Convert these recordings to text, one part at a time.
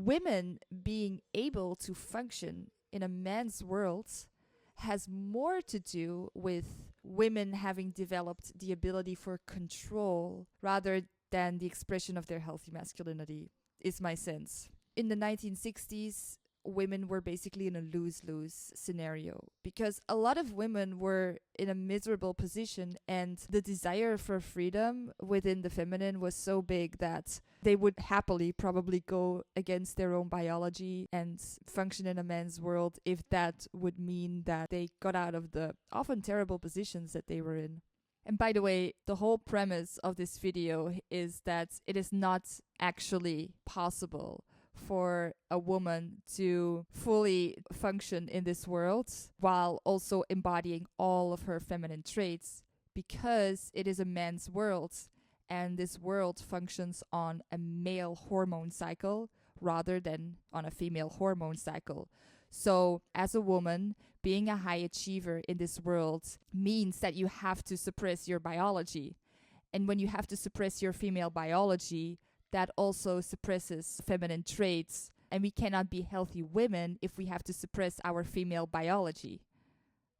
women being able to function in a man's world has more to do with women having developed the ability for control rather than the expression of their healthy masculinity, is my sense. In the 1960s, women were basically in a lose-lose scenario because a lot of women were in a miserable position, and the desire for freedom within the feminine was so big that they would happily probably go against their own biology and function in a man's world if that would mean that they got out of the often terrible positions that they were in. And by the way, the whole premise of this video is that it is not actually possible for a woman to fully function in this world while also embodying all of her feminine traits, because it is a man's world, and this world functions on a male hormone cycle rather than on a female hormone cycle. So as a woman, being a high achiever in this world means that you have to suppress your biology. And when you have to suppress your female biology, that also suppresses feminine traits, and we cannot be healthy women if we have to suppress our female biology.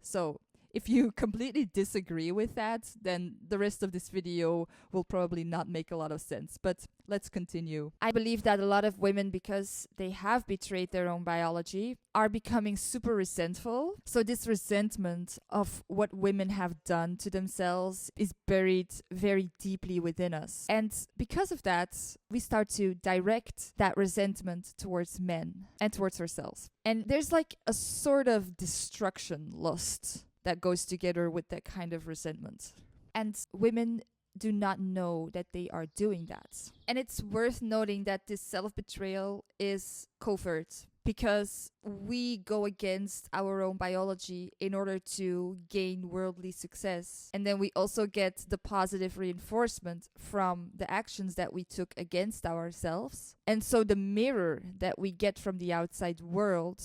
So if you completely disagree with that, then the rest of this video will probably not make a lot of sense. But let's continue. I believe that a lot of women, because they have betrayed their own biology, are becoming super resentful. So this resentment of what women have done to themselves is buried very deeply within us. And because of that, we start to direct that resentment towards men and towards ourselves. And there's like a sort of destruction lust that goes together with that kind of resentment. And women do not know that they are doing that. And it's worth noting that this self-betrayal is covert, because we go against our own biology in order to gain worldly success. And then we also get the positive reinforcement from the actions that we took against ourselves. And so the mirror that we get from the outside world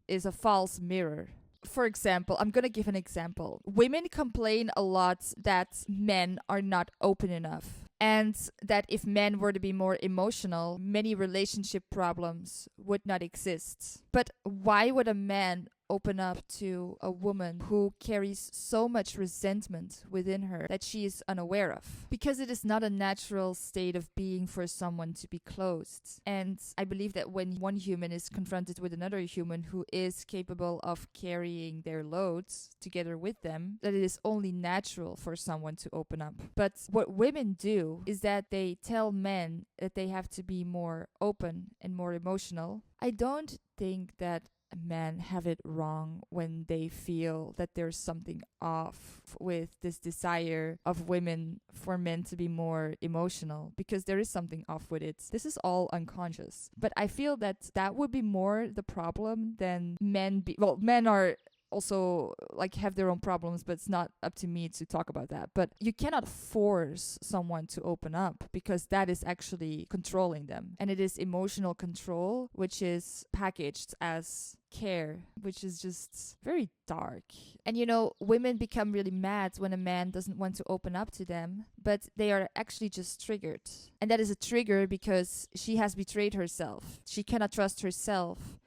is a false mirror. For example, I'm going to give an example. Women complain a lot that men are not open enough, and that if men were to be more emotional, many relationship problems would not exist. But why would a man open up to a woman who carries so much resentment within her that she is unaware of? Because it is not a natural state of being for someone to be closed. And I believe that when one human is confronted with another human who is capable of carrying their loads together with them, that it is only natural for someone to open up. But what women do is that they tell men that they have to be more open and more emotional. I don't think that men have it wrong when they feel that there's something off with this desire of women for men to be more emotional, because there is something off with it. This is all unconscious. But I feel that that would be more the problem than men men are also like have their own problems, but it's not up to me to talk about that. But you cannot force someone to open up, because that is actually controlling them. And it is emotional control, which is packaged as care, which is just very dark. And you know, women become really mad when a man doesn't want to open up to them, but they are actually just triggered. And that is a trigger because she has betrayed herself. She cannot trust herself.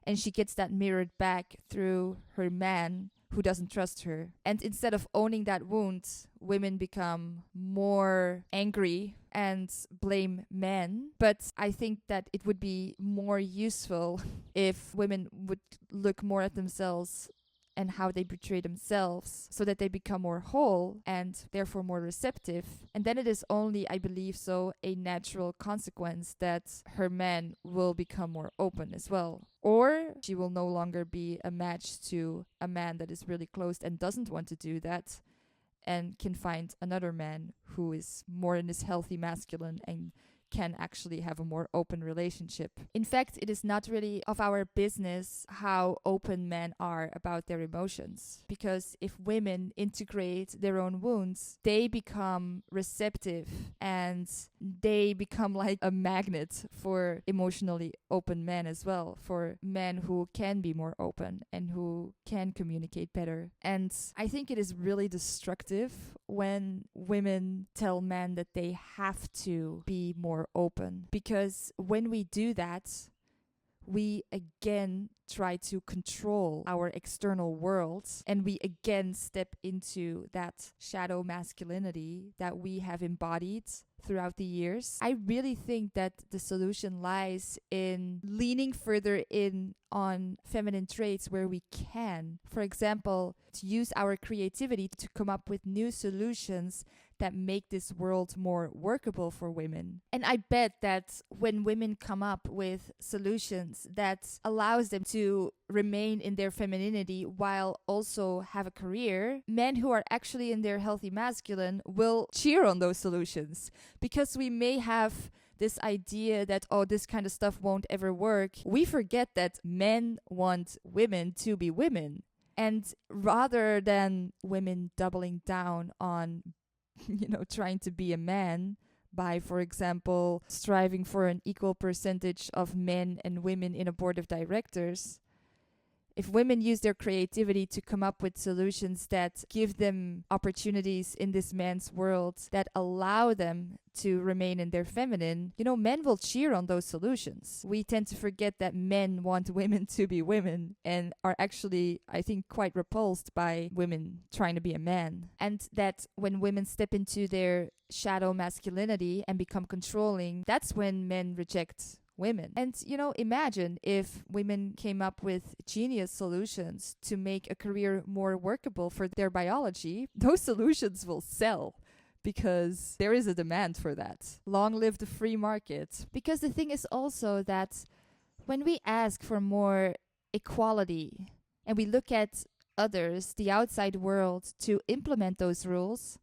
And she gets that mirrored back through her man who doesn't trust her. And instead of owning that wound, women become more angry and blame men. But I think that it would be more useful if women would look more at themselves and how they betray themselves, so that they become more whole and therefore more receptive. And then it is only, I believe so, a natural consequence that her man will become more open as well. Or she will no longer be a match to a man that is really closed and doesn't want to do that, and can find another man who is more in his healthy masculine and can actually have a more open relationship. In fact, it is not really of our business how open men are about their emotions, because if women integrate their own wounds, they become receptive and they become like a magnet for emotionally open men as well, for men who can be more open and who can communicate better. And I think it is really destructive when women tell men that they have to be more open, because when we do that, we again try to control our external world, and we again step into that shadow masculinity that we have embodied throughout the years. I really think that the solution lies in leaning further in on feminine traits where we can. For example, to use our creativity to come up with new solutions that make this world more workable for women. And I bet that when women come up with solutions that allows them to remain in their femininity while also have a career, men who are actually in their healthy masculine will cheer on those solutions, because we may have this idea that, oh, this kind of stuff won't ever work. We forget that men want women to be women. And rather than women doubling down on trying to be a man by, for example, striving for an equal percentage of men and women in a board of directors, if women use their creativity to come up with solutions that give them opportunities in this man's world that allow them to remain in their feminine, men will cheer on those solutions. We tend to forget that men want women to be women and are actually, I think, quite repulsed by women trying to be a man. And that when women step into their shadow masculinity and become controlling, that's when men reject women. And, imagine if women came up with genius solutions to make a career more workable for their biology. Those solutions will sell because there is a demand for that. Long live the free market. Because the thing is also that when we ask for more equality and we look at others, the outside world, to implement those rules,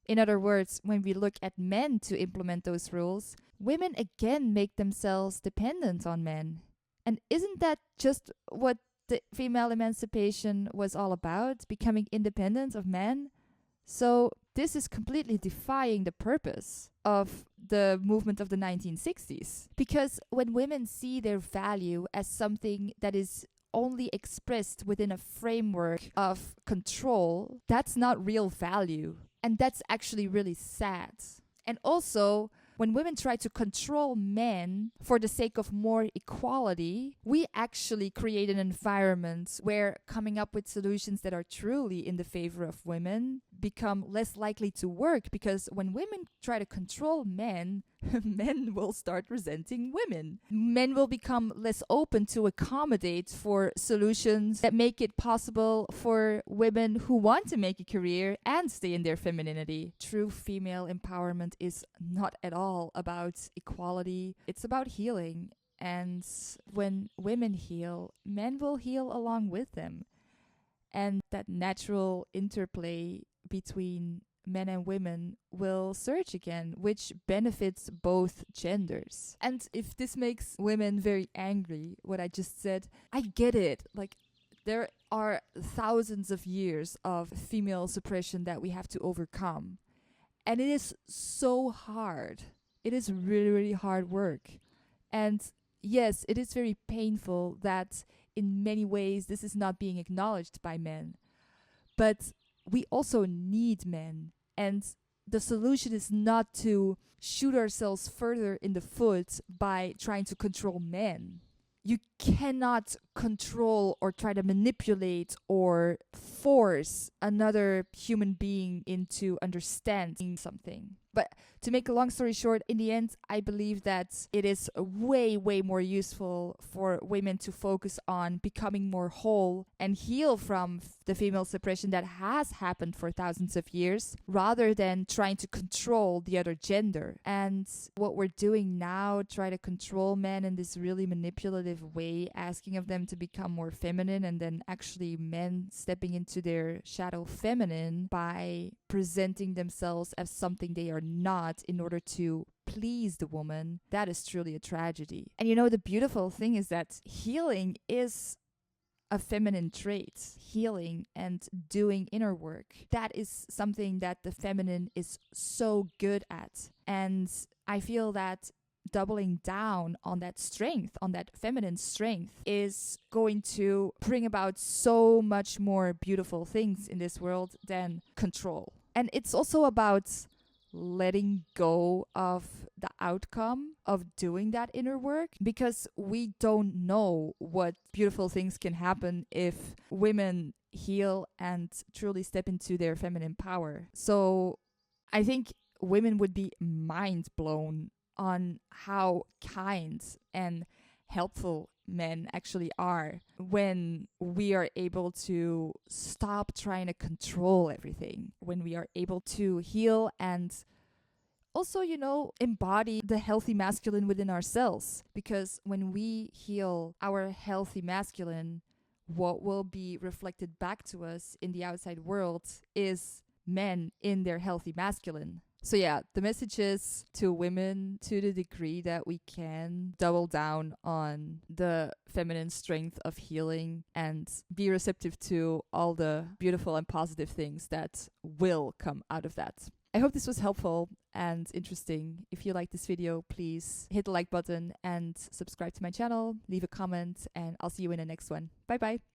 in other words, when we look at men to implement those rules, women again make themselves dependent on men. And isn't that just what the female emancipation was all about? Becoming independent of men? So this is completely defying the purpose of the movement of the 1960s. Because when women see their value as something that is only expressed within a framework of control, that's not real value. And that's actually really sad. And also, when women try to control men for the sake of more equality, we actually create an environment where coming up with solutions that are truly in the favor of women become less likely to work, because when women try to control men, men will start resenting women. Men will become less open to accommodate for solutions that make it possible for women who want to make a career and stay in their femininity. True female empowerment is not at all about equality. It's about healing. And when women heal, men will heal along with them. And that natural interplay between men and women will surge again, which benefits both genders. And if this makes women very angry, what I just said, I get it. Like, there are thousands of years of female suppression that we have to overcome. And it is so hard. It is really, really hard work. And yes, it is very painful that in many ways this is not being acknowledged by men. But we also need men. And the solution is not to shoot ourselves further in the foot by trying to control men. You cannot control or try to manipulate or force another human being into understanding something. But to make a long story short, in the end, I believe that it is way, way more useful for women to focus on becoming more whole and heal from the female suppression that has happened for thousands of years, rather than trying to control the other gender. And what we're doing now, try to control men in this really manipulative way, asking of them to become more feminine, and then actually men stepping into their shadow feminine by presenting themselves as something they are not in order to please the woman. That is truly a tragedy. And the beautiful thing is that healing is a feminine trait. Healing and doing inner work, that is something that the feminine is so good at. And I feel that doubling down on that strength, on that feminine strength, is going to bring about so much more beautiful things in this world than control. And it's also about letting go of the outcome of doing that inner work, because we don't know what beautiful things can happen if women heal and truly step into their feminine power. So I think women would be mind blown on how kind and helpful men actually are when we are able to stop trying to control everything, when we are able to heal and also, embody the healthy masculine within ourselves. Because when we heal our healthy masculine, what will be reflected back to us in the outside world is men in their healthy masculine. So yeah, the message is to women, to the degree that we can, double down on the feminine strength of healing and be receptive to all the beautiful and positive things that will come out of that. I hope this was helpful and interesting. If you like this video, please hit the like button and subscribe to my channel, leave a comment, and I'll see you in the next one. Bye bye.